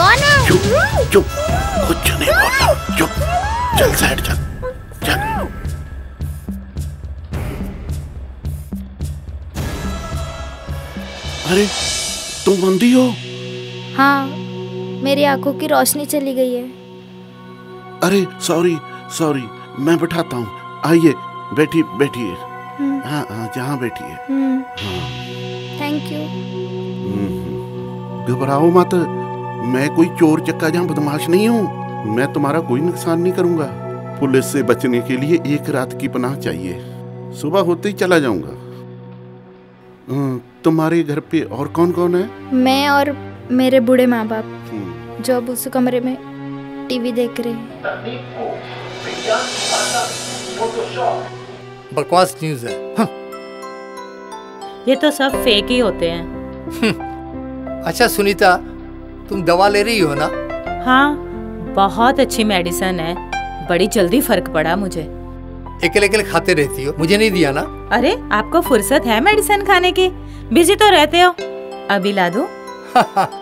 कौन है? चुप चुप, कुछ नहीं बोलना, चुप। चल साइड चल चल। अरे तुम अंधी हो? हाँ, मेरी आंखों की रोशनी चली गई है। अरे सॉरी सॉरी, मैं बैठाता हूँ, आइए बैठिए बैठिए। हाँ हाँ, जहाँ बैठिए। हाँ। Thank you. घबराओ मत, मैं कोई चोर चक्का जहाँ बदमाश नहीं हूँ। मैं तुम्हारा कोई नुकसान नहीं करूँगा। पुलिस से बचने के लिए एक रात की पनाह चाहिए, सुबह होते ही चला जाऊँगा। तुम्हारे घर पे और कौन कौन है? मैं और मेरे बूढ़े माँ बाप, जो अब उस कमरे में टीवी देख रहे हैं। बकवास न्यूज़ है। ये तो सब फेक ही होते हैं। अच्छा सुनीता, तुम दवा ले रही हो ना? हाँ, बहुत अच्छी मेडिसिन है, बड़ी जल्दी फर्क पड़ा मुझे। अकेले अकेले खाते रहती हो, मुझे नहीं दिया ना? अरे आपको फुर्सत है मेडिसिन खाने की? बिजी तो रहते हो। अभी ला दूं?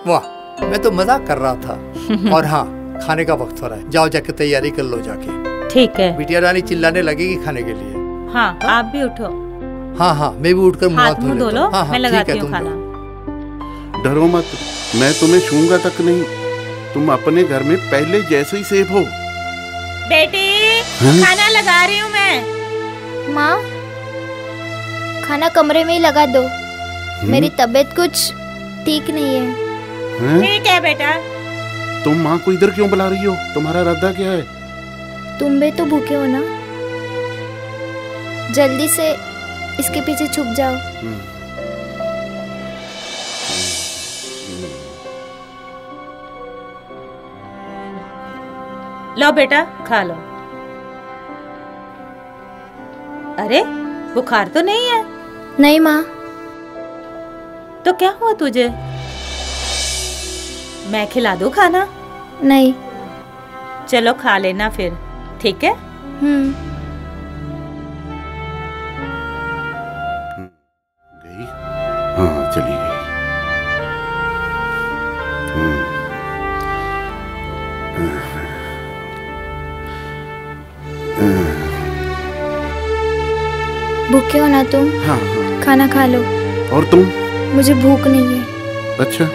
वाह, मैं तो मजाक कर रहा था। और हाँ, खाने का वक्त हो रहा है, जाओ जाके तैयारी कर लो जाके। ठीक है। बिटिया रानी चिल्लाने लगेगी खाने के लिए। हाँ, आप भी उठो। हाँ हाँ, मैं भी उठकर हाथ मुंह धो लो। हाँ, हाँ, मैं लगाती हूँ तुम खाना। डरो मत, मैं तुम्हें छूंगा तक नहीं। तुम अपने घर में पहले जैसे ही सेफ हो। बेटी, खाना लगा रही हूँ मैं। माँ, खाना कमरे में ही लगा दो। मेरी तबीयत कुछ ठीक नहीं है। ठीक है बेटा। तुम माँ को इधर क्यों बुला रही हो? तुम्हारा इरादा क्या है? तुम भी तो भूखे हो ना, जल्दी से इसके पीछे छुप जाओ। लो बेटा, खा लो। अरे बुखार तो नहीं है? नहीं माँ। तो क्या हुआ तुझे? मैं खिला दूं खाना? नहीं। चलो खा लेना फिर, ठीक है? गई? हाँ चली गई। भूखे हो ना तुम? हाँ हाँ। खाना खा लो। और तुम? मुझे भूख नहीं है। अच्छा।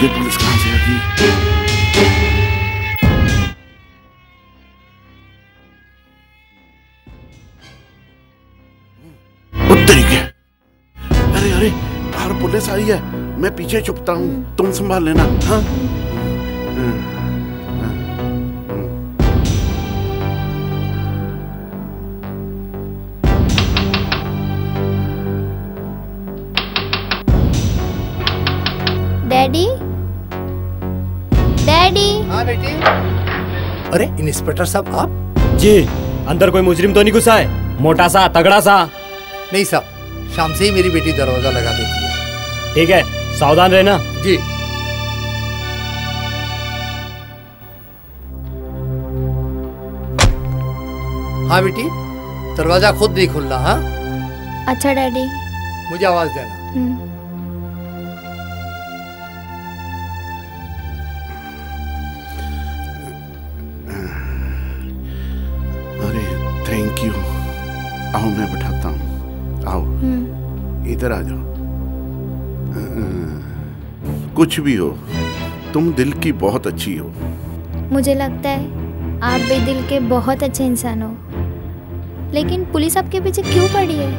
ये पुलिस कहाँ से आ गई? अरे अरे, बाहर पुलिस आई है, मैं पीछे छुपता हूँ, तुम संभाल लेना। हाँ डैडी, डैडी। हाँ बेटी। अरे इंस्पेक्टर साहब आप? जी, अंदर कोई मुजरिम तो नहीं घुसा है? मोटा सा तगड़ा सा? नहीं साहब, शाम से ही मेरी बेटी दरवाजा लगा देती है। ठीक है, सावधान रहना। जी। हाँ बेटी, दरवाजा खुद नहीं खुलना। हाँ अच्छा डैडी। मुझे आवाज देना। अरे थैंक यू। आओ मैं बैठाता हूँ, आओ इधर आ जाओ। कुछ भी हो, तुम दिल की बहुत अच्छी हो। मुझे लगता है आप भी दिल के बहुत अच्छे इंसान हो, लेकिन पुलिस आपके पीछे क्यों पड़ी है?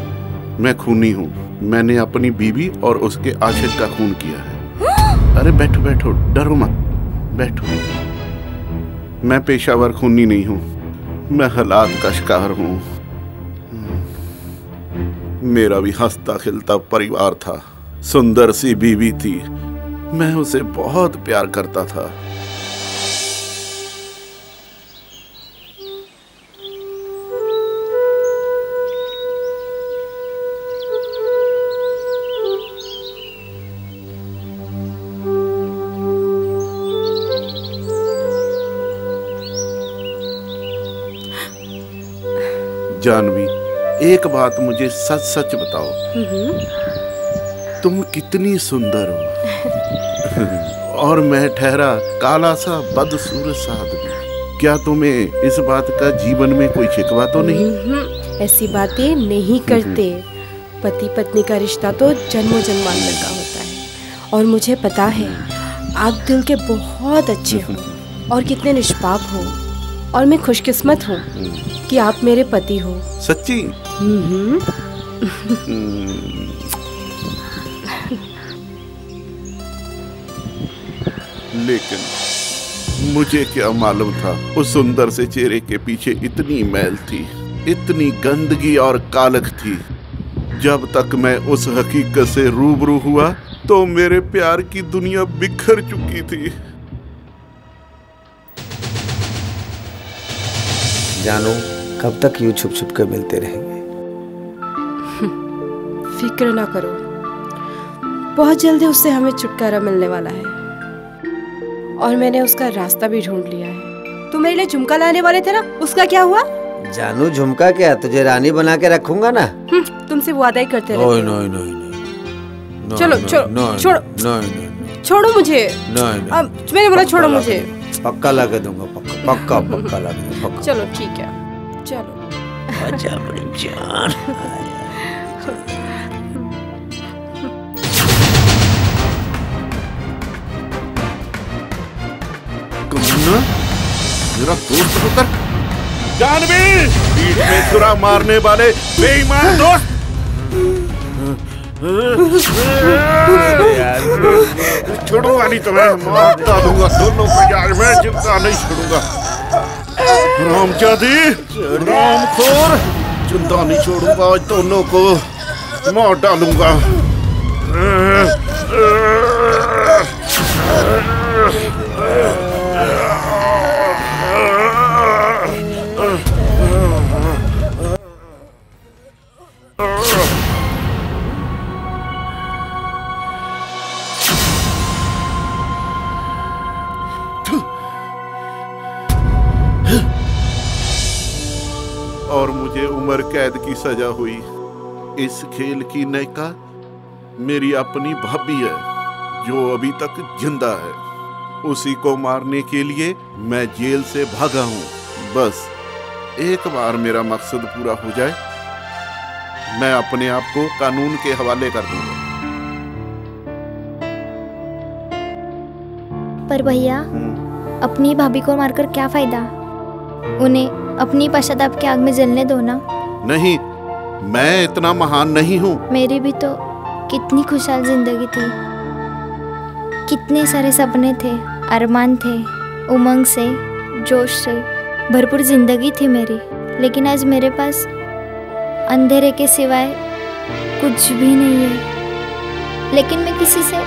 मैं खूनी हूँ, मैंने अपनी बीवी और उसके आशिक का खून किया है। अरे बैठो बैठो, डरो मत, बैठो। मैं पेशावर खूनी नहीं हूँ, मैं हालात का शिकार हूँ। मेरा भी हंसता खिलता परिवार था, सुंदर सी बीवी थी, मैं उसे बहुत प्यार करता था। जानवी, एक बात मुझे सच सच बताओ, तुम कितनी सुंदर हो और मैं ठहरा काला सा बदसूरत सा आदमी। क्या तुम्हें इस बात का जीवन में कोई शिकवा तो नहीं? ऐसी बातें नहीं करते। पति पत्नी का रिश्ता तो जन्मों जन्मांतर का होता है। और मुझे पता है आप दिल के बहुत अच्छे हो और कितने निष्पाप हो, और मैं खुशकिस्मत हूँ कि आप मेरे पति हो। सच्ची? लेकिन मुझे क्या मालूम था उस सुंदर से चेहरे के पीछे इतनी मैल थी, इतनी गंदगी और कालख थी। जब तक मैं उस हकीकत से रूबरू हुआ तो मेरे प्यार की दुनिया बिखर चुकी थी। जानू, कब तक यूं छुप छुप कर मिलते रहेंगे? फिक्र ना करो, बहुत जल्दी उससे हमें छुटकारा मिलने वाला है और मैंने उसका रास्ता भी ढूंढ लिया है। तुम मेरे लिए झुमका लाने वाले थे ना, उसका क्या हुआ? जानू, झुमका क्या, तुझे रानी बना के रखूंगा ना। तुमसे वादा ही करते रहते हो। नहीं। चलो छोड़ो, छोड़ो मुझे। अब मैंने बोला छोड़ो मुझे। पक्का ला के दूंगा, पक्का ला के दूंगा। चलो ठीक है, चलो। अच्छा बड़ी जान। मेरा दोस्त होकर जानवी, बीच में छुरा मारने वाले बेईमान दोस्त। छोड़ूंगा नहीं तुम्हें, मार डालूंगा दोनों को यार, मैं जिंदा नहीं छोड़ूंगा। रामजादी, रामखोर, जिंदा नहीं छोड़ूंगा, दोनों को मार डालूंगा। और मुझे उम्र कैद की सजा हुई। इस खेल की नायिका मेरी अपनी भाभी है जो अभी तक जिंदा है। उसी को मारने के लिए मैं जेल से भागा हूँ। बस एक बार मेरा मकसद पूरा हो जाए, मैं अपने आप को कानून के हवाले कर दूंगा। पर भैया, अपनी भाभी को मारकर क्या फायदा? उन्हें अपनी पश्चाताप की आग में जलने दो ना। नहीं, मैं इतना महान नहीं हूँ। मेरी भी तो कितनी खुशहाल जिंदगी थी, कितने सारे सपने थे, अरमान थे, उमंग से, जोश से भरपूर जिंदगी थी मेरी। लेकिन आज मेरे पास अंधेरे के सिवाय कुछ भी नहीं है। लेकिन मैं किसी से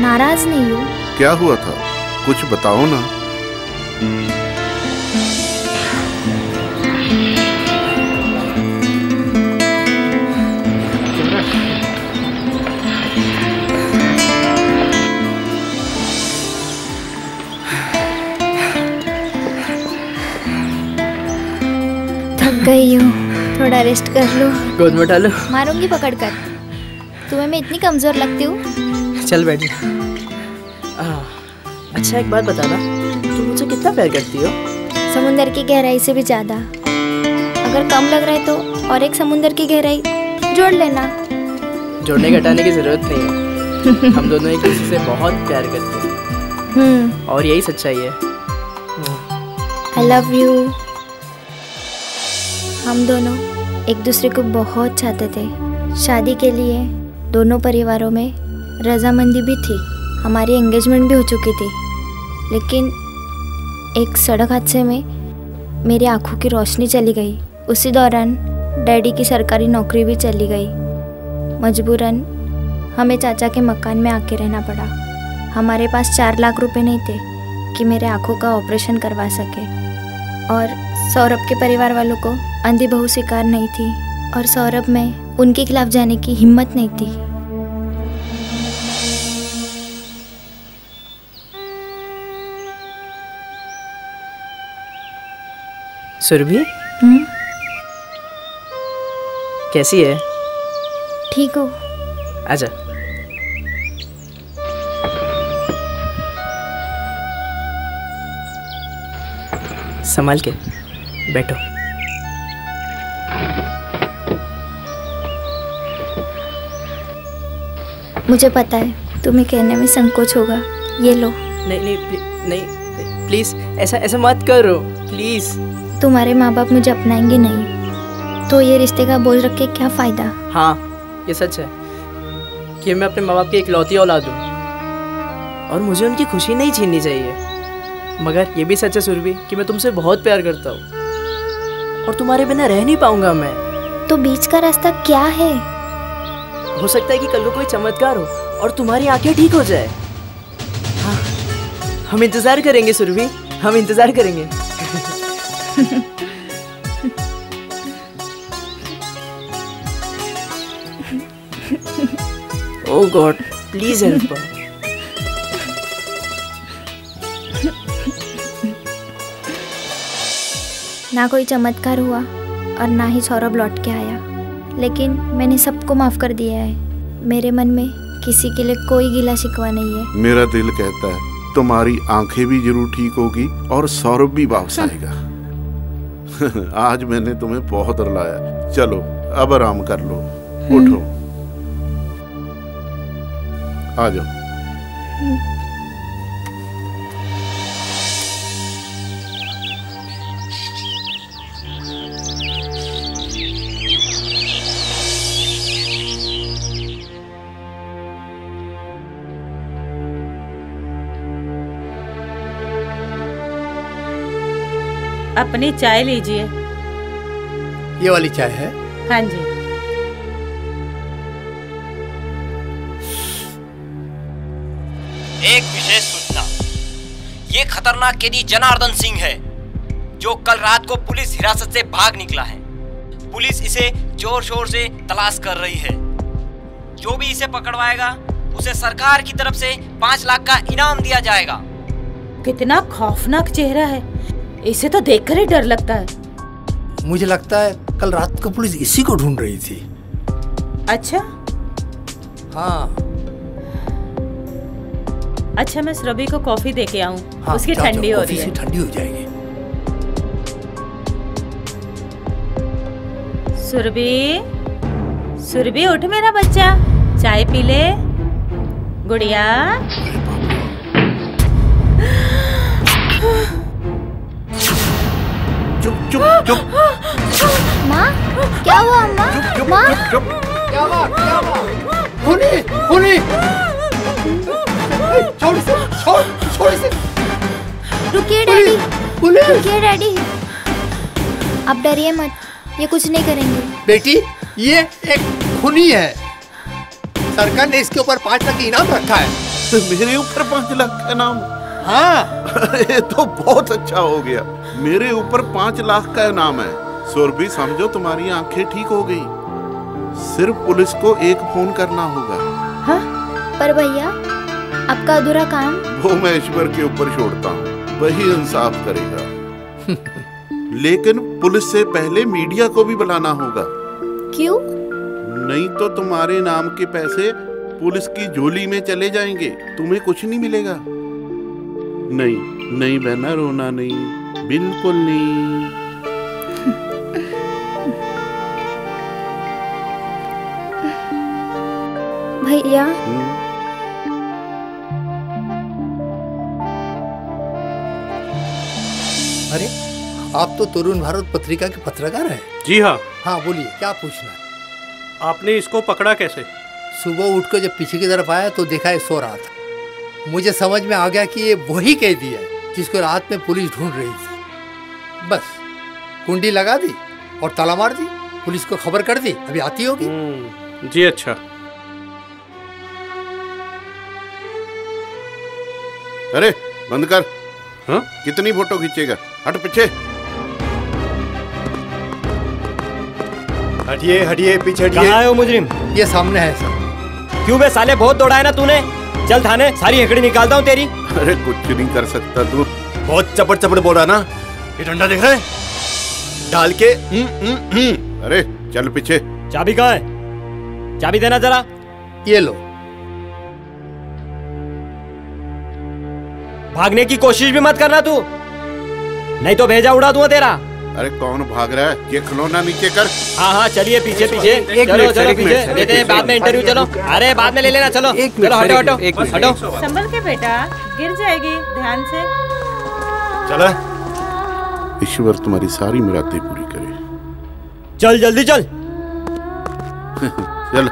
नाराज नहीं हूँ। क्या हुआ था, कुछ बताओ ना। गई हूँ, थोड़ा रेस्ट कर लो। गोद में उठा लो। मारूंगी पकड़कर। तुम्हें मैं इतनी कमजोर लगती हूँ? चल बैठ। अच्छा एक बात बताना, तुम मुझे कितना प्यार करती हो? समुंदर की गहराई से भी ज्यादा। अगर कम लग रहा है तो और एक समुंदर की गहराई जोड़ लेना। जोड़ने घटाने की जरूरत नहीं है। हम दोनों एक दूसरे से बहुत प्यार करते हैं और यही सच्चाई है। I love you। हम दोनों एक दूसरे को बहुत चाहते थे। शादी के लिए दोनों परिवारों में रजामंदी भी थी, हमारी एंगेजमेंट भी हो चुकी थी। लेकिन एक सड़क हादसे में मेरी आंखों की रोशनी चली गई। उसी दौरान डैडी की सरकारी नौकरी भी चली गई। मजबूरन हमें चाचा के मकान में आके रहना पड़ा। हमारे पास 4 लाख रुपए नहीं थे कि मेरे आंखों का ऑपरेशन करवा सके। और सौरभ के परिवार वालों को अंधी बहू स्वीकार नहीं थी और सौरभ में उनके खिलाफ जाने की हिम्मत नहीं थी। सुरभि, कैसी है? ठीक हो? आजा। संभाल के बैठो। मुझे पता है तुम्हें कहने में संकोच होगा, ये लो। नहीं नहीं नहीं, प्लीज ऐसा मत करो प्लीज। तुम्हारे माँ बाप मुझे अपनाएंगे नहीं तो ये रिश्ते का बोझ रख के क्या फायदा। हाँ ये सच है कि मैं अपने माँ बाप की इकलौती औलाद हूँ और मुझे उनकी खुशी नहीं छीननी चाहिए। मगर ये भी सच है सुरभि कि मैं तुमसे बहुत प्यार करता हूँ और तुम्हारे बिना रह नहीं पाऊंगा मैं। तो बीच का रास्ता क्या है? हो सकता है कि कल को कोई चमत्कार हो और तुम्हारी आंखें ठीक हो जाए। हाँ, हम इंतजार करेंगे सुरभि, हम इंतजार करेंगे। ओह गॉड, प्लीज हेल्प। ना कोई चमत्कार हुआ और ना ही सौरभ लौट के आया, लेकिन मैंने सबको माफ कर दिया है। मेरे मन में किसी के लिए कोई गिला शिकवा नहीं है। मेरा दिल कहता है तुम्हारी आंखें भी जरूर ठीक होगी और सौरभ भी वापस आएगा। आज मैंने तुम्हें बहुत रुलाया, चलो अब आराम कर लो, उठो, आ जाओ। अपनी चाय लीजिए। ये वाली चाय है? हाँ जी। एक विशेष सूचना, ये खतरनाक कैदी जनार्दन सिंह है जो कल रात को पुलिस हिरासत से भाग निकला है। पुलिस इसे जोर शोर से तलाश कर रही है। जो भी इसे पकड़वाएगा उसे सरकार की तरफ से 5 लाख का इनाम दिया जाएगा। कितना खौफनाक चेहरा है, इसे तो देखकर ही डर लगता है। मुझे लगता है कल रात को पुलिस इसी को ढूंढ रही थी। अच्छा हाँ। अच्छा मैं सुरभि को कॉफी दे के आऊं। हाँ, उसकी ठंडी हो रही है। ठंडी हो जाएगी। सुरभि, सुरभि उठ मेरा बच्चा, चाय पी ले। गुड़िया चुप चुप चुप। माँ क्या हुआ? माँ क्या हुआ? खूनी छोड़ इसे। रुकिए डैडी, रुकिए डैडी, आप डरिए मत, ये कुछ नहीं करेंगे। बेटी ये एक खूनी है, सरकार ने इसके ऊपर 5 लाख इनाम रखा है। मेरे ऊपर 5 लाख का इनाम? हाँ। ये तो बहुत अच्छा हो गया, मेरे ऊपर 5 लाख का इनाम है। सुरभि समझो तुम्हारी आंखें ठीक हो गई। सिर्फ पुलिस को एक फोन करना होगा। हाँ? पर भैया आपका अधूरा काम? वो मैं ईश्वर के ऊपर छोड़ता हूँ, वही इंसाफ करेगा। लेकिन पुलिस से पहले मीडिया को भी बुलाना होगा। क्यों? नहीं तो तुम्हारे नाम के पैसे पुलिस की झोली में चले जाएंगे, तुम्हें कुछ नहीं मिलेगा। नहीं नहीं बहना, रोना नहीं, बिल्कुल नहीं। भैया अरे आप तो तरुण भारत पत्रिका के पत्रकार हैं? जी हाँ। हाँ बोलिए, क्या पूछना है? आपने इसको पकड़ा कैसे? सुबह उठकर जब पीछे की तरफ आया तो देखा ये सो रहा था। मुझे समझ में आ गया कि ये वही कैदी है जिसको रात में पुलिस ढूंढ रही थी। बस कुंडी लगा दी और ताला मार दी, पुलिस को खबर कर दी, अभी आती होगी। जी अच्छा। अरे बंद कर। हाँ? कितनी फोटो खींचेगा? हट पीछे। हटिए हटिए, पीछे हटिए। कहाँ है वो मुजरिम? ये सामने है सर। क्यों बे साले, बहुत दौड़ाया ना तूने। चल थाने, सारी हेकड़ी निकालता हूँ तेरी। अरे कुछ नहीं कर सकता तू। बहुत चपड़ चपड़ बोला ना। ये डंडा देख रहे हैं? डाल के अरे चल पीछे। चाबी कहाँ है? चाबी देना जरा। ये लो। भागने की कोशिश भी मत करना तू, नहीं तो भेजा उड़ा दूंगा तेरा। अरे कौन भाग रहा है? ये खिलौना नीचे कर। हाँ हाँ चलिए पीछे पीछे। चलो चलो पीछे लेते हैं, बाद में इंटरव्यू। चलो अरे बाद में ले लेना। चलो चलो हटो हटो हटो। संभल के बेटा, गिर जाएगी, ध्यान से। चलो। ईश्वर तुम्हारी सारी मुरादें पूरी करे। चल जल्दी चल। चल।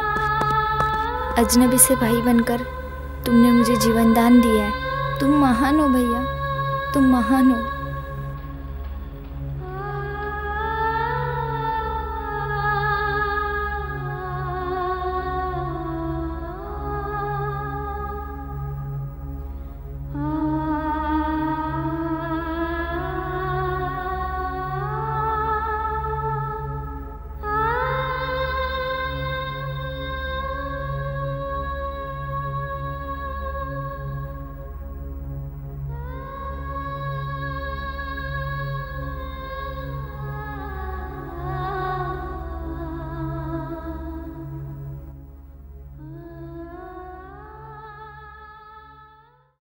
अजनबी से भाई बनकर तुमने मुझे जीवन दान दिया है। तुम महान हो भैया, तुम महान हो।